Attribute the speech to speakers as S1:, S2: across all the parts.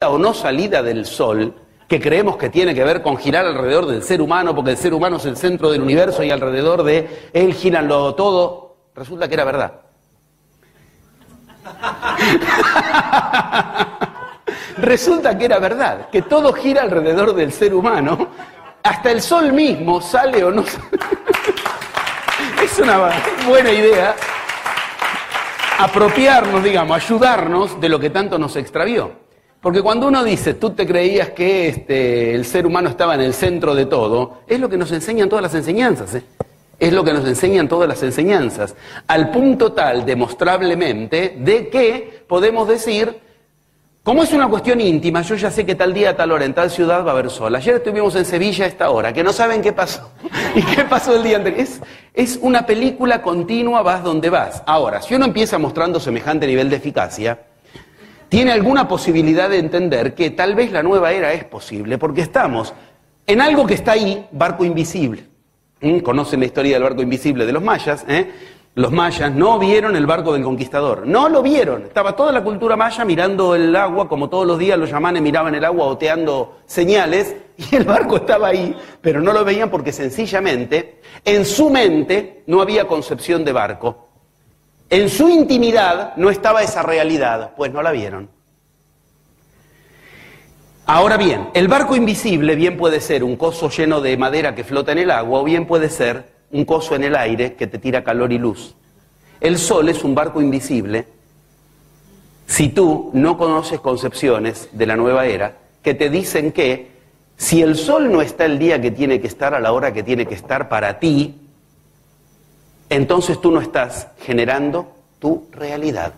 S1: o no salida del Sol, que creemos que tiene que ver con girar alrededor del ser humano, porque el ser humano es el centro del universo y alrededor de él giran todo, resulta que era verdad. Resulta que era verdad, que todo gira alrededor del ser humano, hasta el Sol mismo sale o no sale. Es una buena idea apropiarnos, digamos, ayudarnos de lo que tanto nos extravió. Porque cuando uno dice, tú te creías que el ser humano estaba en el centro de todo, es lo que nos enseñan todas las enseñanzas, ¿eh? Es lo que nos enseñan todas las enseñanzas, al punto tal, demostrablemente, de que podemos decir, como es una cuestión íntima, yo ya sé que tal día, tal hora, en tal ciudad va a haber sol. Ayer estuvimos en Sevilla a esta hora, que no saben qué pasó. ¿Y qué pasó el día anterior? Es una película continua, vas donde vas. Ahora, si uno empieza mostrando semejante nivel de eficacia, tiene alguna posibilidad de entender que tal vez la nueva era es posible, porque estamos en algo que está ahí, barco invisible. ¿Conocen la historia del barco invisible de los mayas? Los mayas no vieron el barco del conquistador, no lo vieron. Estaba toda la cultura maya mirando el agua, como todos los días los chamanes miraban el agua oteando señales, y el barco estaba ahí, pero no lo veían porque sencillamente en su mente no había concepción de barco. En su intimidad no estaba esa realidad, pues no la vieron. Ahora bien, el barco invisible bien puede ser un coso lleno de madera que flota en el agua, o bien puede ser un coso en el aire que te tira calor y luz. El sol es un barco invisible si tú no conoces concepciones de la nueva era que te dicen que si el sol no está el día que tiene que estar a la hora que tiene que estar para ti, entonces tú no estás generando tu realidad.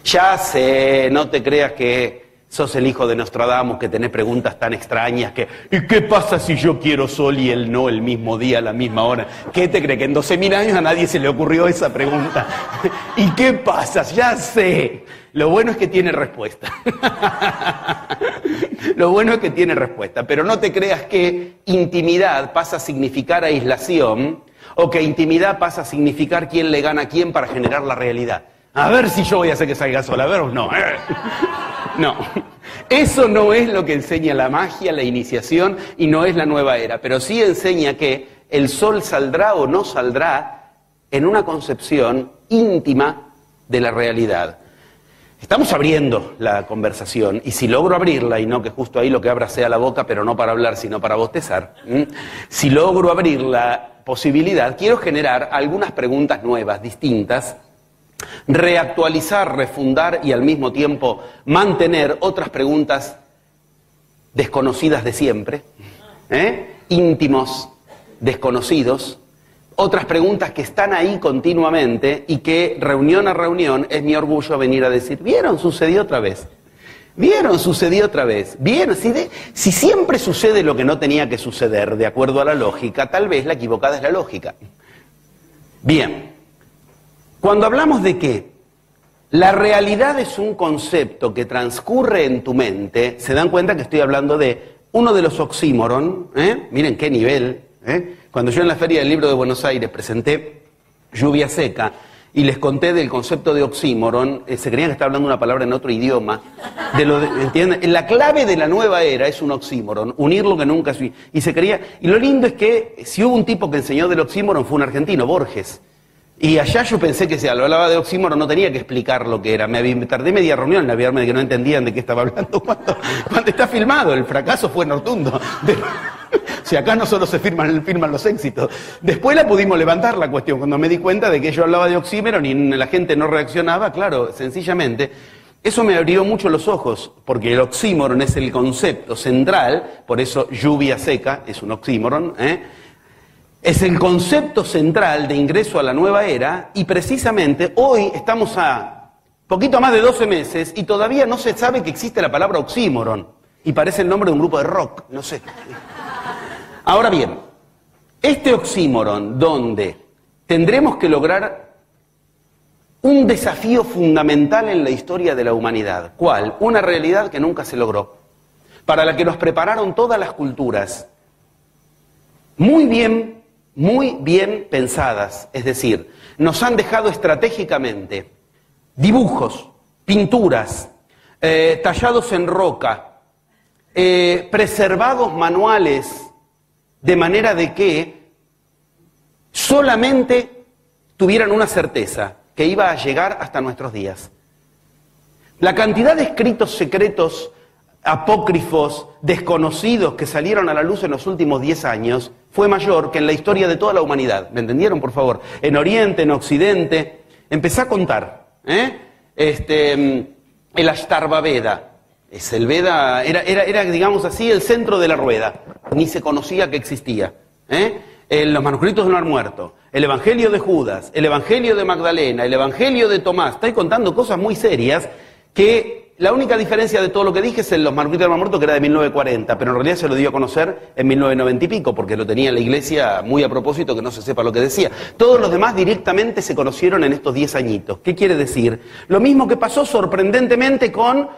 S1: Ya sé, no te creas que sos el hijo de Nostradamus, que tenés preguntas tan extrañas que ¿y qué pasa si yo quiero sol y él no el mismo día, a la misma hora? ¿Qué te cree? Que en 12.000 años a nadie se le ocurrió esa pregunta. ¿Y qué pasa? Ya sé. Lo bueno es que tiene respuesta. Lo bueno es que tiene respuesta. Pero no te creas que intimidad pasa a significar aislación, o que intimidad pasa a significar quién le gana a quién para generar la realidad. A ver si yo voy a hacer que salga sola, a ver o no. No, eso no es lo que enseña la magia, la iniciación, y no es la nueva era, pero sí enseña que el sol saldrá o no saldrá en una concepción íntima de la realidad. Estamos abriendo la conversación, y si logro abrirla, y no que justo ahí lo que abra sea la boca, pero no para hablar, sino para bostezar, si logro abrir la posibilidad, quiero generar algunas preguntas nuevas, distintas, reactualizar, refundar y al mismo tiempo mantener otras preguntas desconocidas de siempre, íntimos, desconocidos, otras preguntas que están ahí continuamente y que reunión a reunión es mi orgullo venir a decir, ¿vieron? Sucedió otra vez. ¿Vieron? Sucedió otra vez. ¿Vieron? Si siempre sucede lo que no tenía que suceder de acuerdo a la lógica, tal vez la equivocada es la lógica. Bien. Cuando hablamos de que la realidad es un concepto que transcurre en tu mente, se dan cuenta que estoy hablando de uno de los oxímoron, miren qué nivel. Cuando yo en la Feria del Libro de Buenos Aires presenté Lluvia Seca y les conté del concepto de oxímoron, se creían que estaba hablando una palabra en otro idioma. ¿Entienden? La clave de la nueva era es un oxímoron, unir lo que nunca... Y se creía... Y lo lindo es que si hubo un tipo que enseñó del oxímoron fue un argentino, Borges. Y allá yo pensé que si hablaba de oxímoron no tenía que explicar lo que era. Me tardé media reunión en aviarme de que no entendían de qué estaba hablando cuando está filmado. El fracaso fue rotundo. Si acá no solo se firman los éxitos. Después la pudimos levantar la cuestión. Cuando me di cuenta de que yo hablaba de oxímoron y la gente no reaccionaba, claro, sencillamente, eso me abrió mucho los ojos, porque el oxímoron es el concepto central, por eso lluvia seca es un oxímoron, es el concepto central de ingreso a la nueva era, y precisamente hoy estamos a poquito más de 12 meses y todavía no se sabe que existe la palabra oxímoron, y parece el nombre de un grupo de rock, no sé. Ahora bien, este oxímoron donde tendremos que lograr un desafío fundamental en la historia de la humanidad. ¿Cuál? Una realidad que nunca se logró, para la que nos prepararon todas las culturas, muy bien pensadas, es decir, nos han dejado estratégicamente dibujos, pinturas, tallados en roca, preservados manuales de manera de que solamente tuvieran una certeza, que iba a llegar hasta nuestros días. La cantidad de escritos secretos, apócrifos, desconocidos que salieron a la luz en los últimos 10 años fue mayor que en la historia de toda la humanidad. ¿Me entendieron, por favor? En Oriente, en Occidente. Empecé a contar. El Ashtarvaveda. El Veda era, digamos así, el centro de la rueda. Ni se conocía que existía. Los manuscritos del Mar Muerto, el Evangelio de Judas, el Evangelio de Magdalena, el Evangelio de Tomás. Estoy contando cosas muy serias que la única diferencia de todo lo que dije es en los manuscritos del Mar Muerto, que era de 1940, pero en realidad se lo dio a conocer en 1990 y pico, porque lo tenía en la iglesia muy a propósito, que no se sepa lo que decía. Todos los demás directamente se conocieron en estos 10 añitos. ¿Qué quiere decir? Lo mismo que pasó sorprendentemente con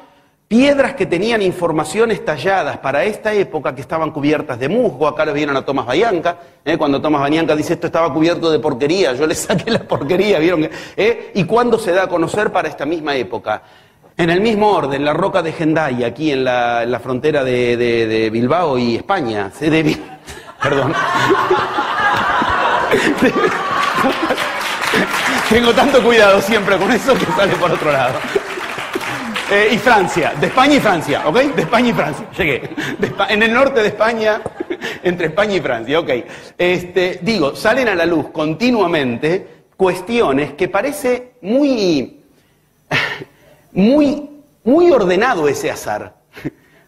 S1: piedras que tenían informaciones talladas para esta época, que estaban cubiertas de musgo. Acá lo vieron a Tomás Bayanca, cuando Tomás Bayanca dice esto estaba cubierto de porquería, yo le saqué la porquería, ¿vieron? ¿Y cuándo se da a conocer? Para esta misma época. En el mismo orden, la roca de Hendaya, aquí en la frontera de Bilbao y España. Perdón. Tengo tanto cuidado siempre con eso que sale por otro lado. Y Francia, de España y Francia, ¿ok? De España y Francia, llegué. En el norte de España, entre España y Francia, ¿ok? Salen a la luz continuamente cuestiones que parece muy ordenado ese azar.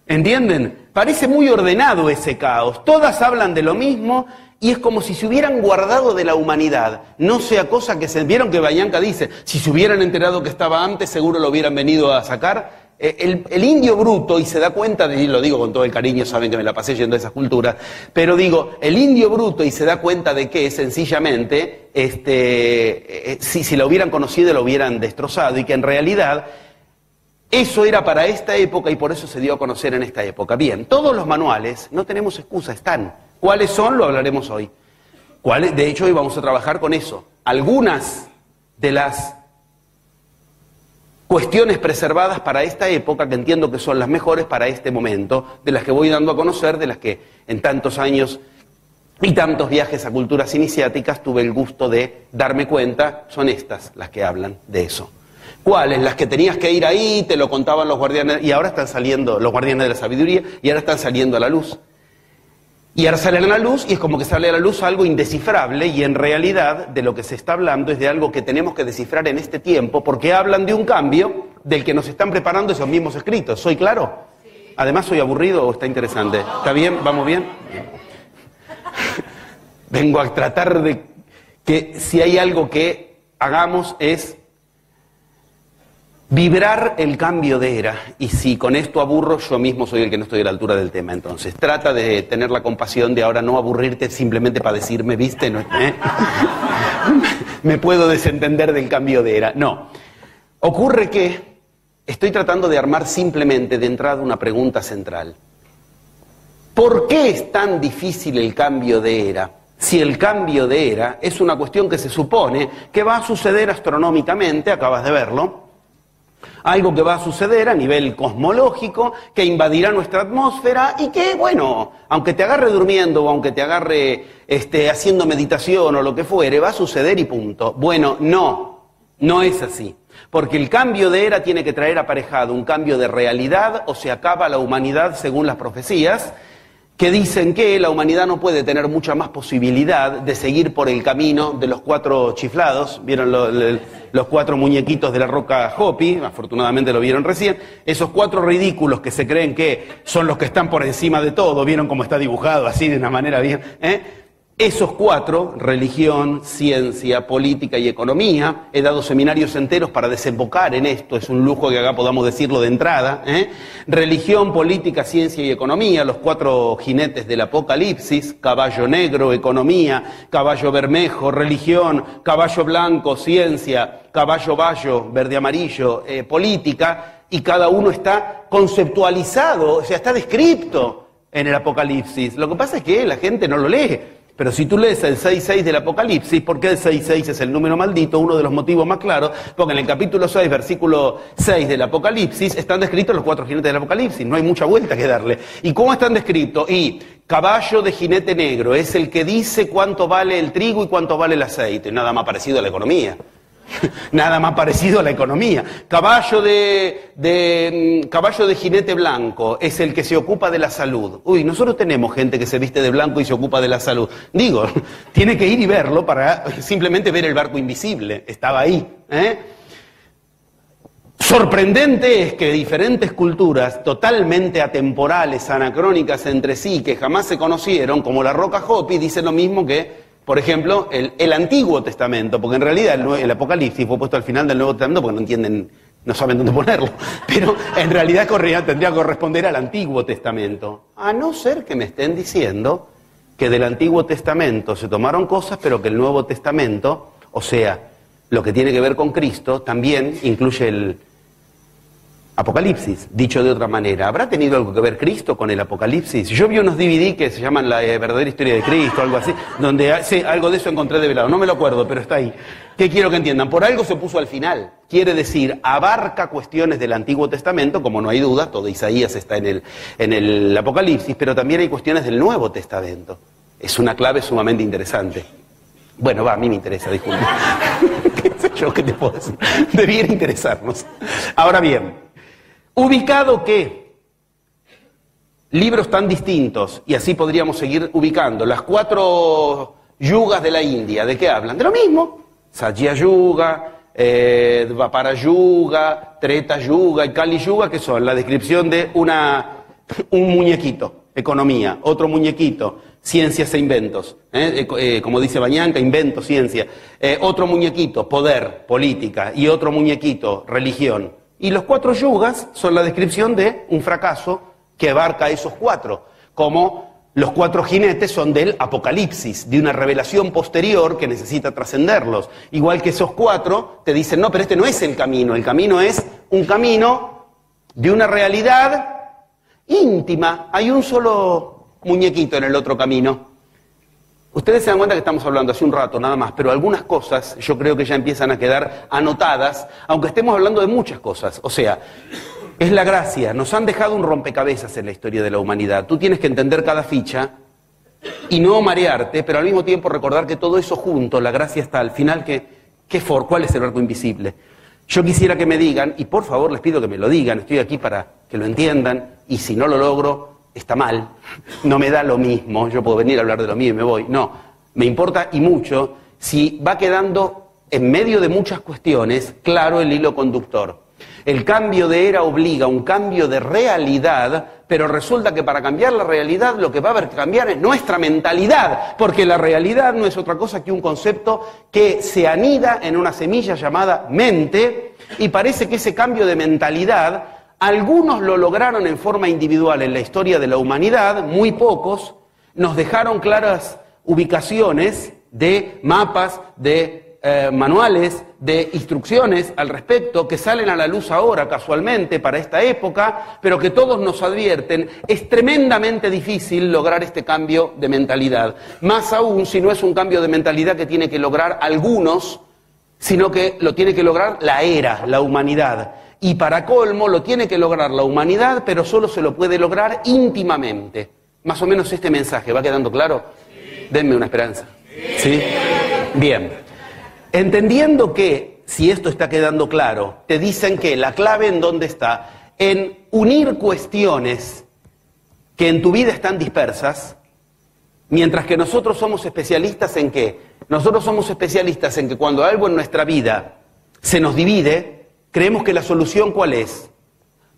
S1: ¿Entienden? Parece muy ordenado ese caos. Todas hablan de lo mismo y es como si se hubieran guardado de la humanidad. No sea cosa que se... ¿Vieron que Bayanca dice? Si se hubieran enterado que estaba antes, seguro lo hubieran venido a sacar. El indio bruto, y se da cuenta, y lo digo con todo el cariño, saben que me la pasé yendo a esas culturas, pero digo, el indio bruto, y se da cuenta de que sencillamente, si lo hubieran conocido, lo hubieran destrozado, y que en realidad eso era para esta época y por eso se dio a conocer en esta época. Bien, todos los manuales, no tenemos excusa, están. ¿Cuáles son? Lo hablaremos hoy. De hecho, hoy vamos a trabajar con eso. Algunas de las cuestiones preservadas para esta época, que entiendo que son las mejores para este momento, de las que voy dando a conocer, de las que en tantos años y tantos viajes a culturas iniciáticas tuve el gusto de darme cuenta, son estas las que hablan de eso. ¿Cuáles? Las que tenías que ir ahí, te lo contaban los guardianes, y ahora están saliendo, los guardianes de la sabiduría, y ahora están saliendo a la luz. Y ahora salen a la luz, y es como que sale a la luz algo indescifrable, y en realidad de lo que se está hablando es de algo que tenemos que descifrar en este tiempo, porque hablan de un cambio del que nos están preparando esos mismos escritos. ¿Soy claro? Sí. Además, ¿soy aburrido o está interesante? ¿Está bien? ¿Vamos bien? Vengo a tratar de que si hay algo que hagamos es vibrar el cambio de era, y si con esto aburro, yo mismo soy el que no estoy a la altura del tema. Entonces, trata de tener la compasión de ahora no aburrirte simplemente para decirme, ¿viste? No, me puedo desentender del cambio de era. No. Ocurre que estoy tratando de armar simplemente de entrada una pregunta central. ¿Por qué es tan difícil el cambio de era? Si el cambio de era es una cuestión que se supone que va a suceder astronómicamente, acabas de verlo, algo que va a suceder a nivel cosmológico, que invadirá nuestra atmósfera y que, bueno, aunque te agarre durmiendo o aunque te agarre haciendo meditación o lo que fuere, va a suceder y punto. Bueno, no es así. Porque el cambio de era tiene que traer aparejado un cambio de realidad, o se acaba la humanidad según las profecías, que dicen que la humanidad no puede tener mucha más posibilidad de seguir por el camino de los 4 chiflados. ¿Vieron los 4 muñequitos de la roca Hopi? Afortunadamente lo vieron recién. Esos 4 ridículos que se creen que son los que están por encima de todo. ¿Vieron cómo está dibujado así de una manera bien? Esos 4, religión, ciencia, política y economía, he dado seminarios enteros para desembocar en esto, es un lujo que acá podamos decirlo de entrada, religión, política, ciencia y economía, los 4 jinetes del apocalipsis, caballo negro, economía, caballo bermejo, religión, caballo blanco, ciencia, caballo bayo, verde amarillo, política, y cada uno está conceptualizado, o sea, está descrito en el apocalipsis. Lo que pasa es que la gente no lo lee. Pero si tú lees el 6.6 del Apocalipsis, ¿por qué el 6.6 es el número maldito? Uno de los motivos más claros, porque en el capítulo 6, versículo 6 del Apocalipsis, están descritos los 4 jinetes del Apocalipsis, no hay mucha vuelta que darle. ¿Y cómo están descritos? Y caballo de jinete negro, es el que dice cuánto vale el trigo y cuánto vale el aceite, nada más parecido a la economía. Nada más parecido a la economía. Caballo de jinete blanco es el que se ocupa de la salud. Uy, nosotros tenemos gente que se viste de blanco y se ocupa de la salud. Digo, tiene que ir y verlo para simplemente ver el barco invisible. Estaba ahí. Sorprendente es que diferentes culturas totalmente atemporales, anacrónicas entre sí, que jamás se conocieron, como la Roca Hopi, dicen lo mismo que, por ejemplo, el Antiguo Testamento, porque en realidad el Apocalipsis fue puesto al final del Nuevo Testamento porque no entienden, no saben dónde ponerlo, pero en realidad tendría que corresponder al Antiguo Testamento. A no ser que me estén diciendo que del Antiguo Testamento se tomaron cosas, pero que el Nuevo Testamento, o sea, lo que tiene que ver con Cristo, también incluye el Apocalipsis, dicho de otra manera. ¿Habrá tenido algo que ver Cristo con el Apocalipsis? Yo vi unos DVD que se llaman La verdadera historia de Cristo, algo así, donde sí, algo de eso encontré develado, no me lo acuerdo, pero está ahí. ¿Qué quiero que entiendan? Por algo se puso al final. Quiere decir, abarca cuestiones del Antiguo Testamento, como no hay duda, todo Isaías está en el Apocalipsis, pero también hay cuestiones del Nuevo Testamento. Es una clave sumamente interesante. Bueno, a mí me interesa, disculpe. ¿Qué sé yo? ¿Qué te puedo decir? Debiera interesarnos. Ahora bien, ubicado que libros tan distintos, y así podríamos seguir ubicando, las 4 yugas de la India, ¿de qué hablan? De lo mismo. Satya Yuga, Dvapara Yuga, Treta Yuga y Kali Yuga, que son la descripción de un muñequito, economía, otro muñequito, ciencias e inventos, como dice Bañanca, invento, ciencia, otro muñequito, poder, política, y otro muñequito, religión. Y los 4 yugas son la descripción de un fracaso que abarca esos 4, como los 4 jinetes son del Apocalipsis, de una revelación posterior que necesita trascenderlos. Igual que esos 4 te dicen, no, pero este no es el camino es un camino de una realidad íntima. Hay un solo muñequito en el otro camino. Ustedes se dan cuenta que estamos hablando hace un rato nada más, pero algunas cosas yo creo que ya empiezan a quedar anotadas, aunque estemos hablando de muchas cosas. O sea, es la gracia, nos han dejado un rompecabezas en la historia de la humanidad. Tú tienes que entender cada ficha y no marearte, pero al mismo tiempo recordar que todo eso junto, la gracia está al final, ¿cuál es el barco invisible? Yo quisiera que me digan, y por favor les pido que me lo digan, estoy aquí para que lo entiendan, y si no lo logro, está mal, no me da lo mismo, yo puedo venir a hablar de lo mío y me voy. No, me importa y mucho si va quedando en medio de muchas cuestiones claro el hilo conductor. El cambio de era obliga a un cambio de realidad, pero resulta que para cambiar la realidad lo que va a haber que cambiar es nuestra mentalidad, porque la realidad no es otra cosa que un concepto que se anida en una semilla llamada mente, y parece que ese cambio de mentalidad algunos lo lograron en forma individual en la historia de la humanidad, muy pocos nos dejaron claras ubicaciones de mapas, de manuales, de instrucciones al respecto, que salen a la luz ahora casualmente para esta época, pero que todos nos advierten, es tremendamente difícil lograr este cambio de mentalidad. Más aún si no es un cambio de mentalidad que tiene que lograr algunos, sino que lo tiene que lograr la humanidad. Y para colmo lo tiene que lograr la humanidad, pero solo se lo puede lograr íntimamente. Más o menos este mensaje, ¿va quedando claro? Sí. Denme una esperanza. ¿Sí? Bien. Entendiendo que, si esto está quedando claro, te dicen que la clave en dónde está, en unir cuestiones que en tu vida están dispersas, mientras que nosotros somos especialistas en ¿qué? Nosotros somos especialistas en que cuando algo en nuestra vida se nos divide, creemos que la solución ¿cuál es?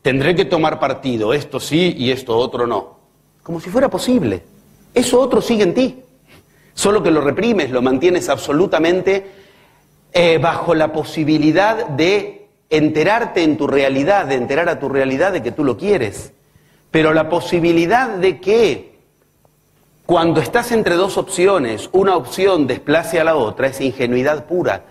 S1: Tendré que tomar partido, esto sí y esto otro no. Como si fuera posible. Eso otro sigue en ti. Solo que lo reprimes, lo mantienes absolutamente bajo la posibilidad de enterarte en tu realidad, de enterar a tu realidad de que tú lo quieres. Pero la posibilidad de que cuando estás entre dos opciones, una opción desplace a la otra, es ingenuidad pura.